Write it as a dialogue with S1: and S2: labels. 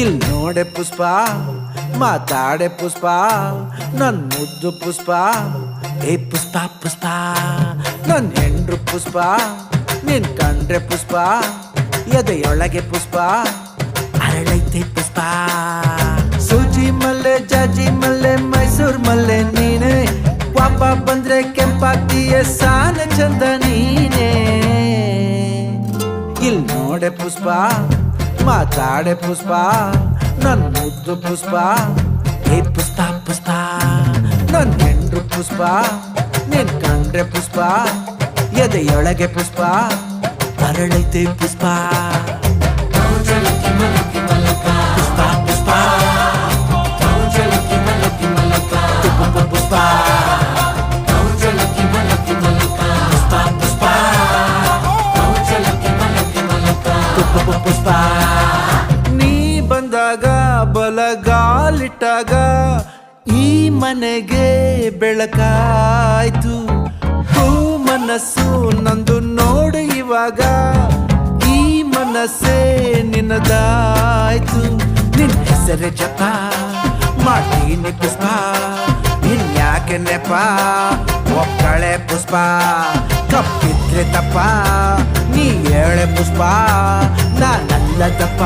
S1: ಇಲ್ ನೋಡೆ ಪುಷ್ಪ ಮಾತಾಡೆ ಪುಷ್ಪ ನನ್ ಮುದ್ದು ಪುಷ್ಪ ಏ ಪುಷ್ಪ ಪುಷ್ಪ ನನ್ ಹೆಂಡ್ರು ಪುಷ್ಪ ನಿನ್ ಕಂಡ್ರೆ ಪುಷ್ಪ ಎದೆಯೊಳಗೆ ಪುಷ್ಪ ಅರಳೈತೆ ಪುಷ್ಪ ಸೂಜಿ ಮಲ್ಲೆ ಜಾಜಿ ಮಲ್ಲೆ ಮೈಸೂರ್ ಮಲ್ಲೆ ನೀನೆ ಪಾಪ ಬಂದ್ರೆ ಕೆಂಪಾಗ್ತೀಯ ಸಾಲ ಚಂದ ನೀನೆ ಇಲ್ ನೋಡೆ ಪುಷ್ಪ ಮಾತಾಡೆ ಪುಷ್ಪ ನನ್ ಮುದ್ದು ಪುಷ್ಪ ಏ ಪುಷ್ಪ ಪುಷ್ಪ ನನ್ ಹೆಂಡ್ರು ಪುಷ್ಪ ನಿನ್ ಕಂಡ್ರೆ ಪುಷ್ಪ ಎದೆಯೊಳಗೆ ಪುಷ್ಪ ಅರಳೈತೆ ಪುಷ್ಪ ಪುಷ್ಪ ಪುಷ್ಪ ಪುಷ್ಪ ಪುಷ್ಪ ನೀ ಬಂದಾಗ ಬಲಗಾಲಿಟ್ಟಾಗ ಈ ಮನೆಗೆ ಬೆಳಕಾಯ್ತು ಹೂ ಮನಸ್ಸು ನಂದು ನೋಡು ಇವಾಗ ಈ ಮನಸ್ಸೇ ನಿನ್ನದಾಯ್ತು ನಿನ್ನ ಹೆಸರೇ ಜಪ ಮಾಡ್ತೀನಿ ಪುಷ್ಪ ಇನ್ಯಾಕೆ ನೆಪ ಒಕ್ಕಳೆ ಪುಷ್ಪ ಕಪ್ಪಿದ್ರೆ ತಪ್ಪ ನೀ ಹೇಳೆ ಪುಷ್ಪ ನಾನಲ್ಲ ತಪ್ಪ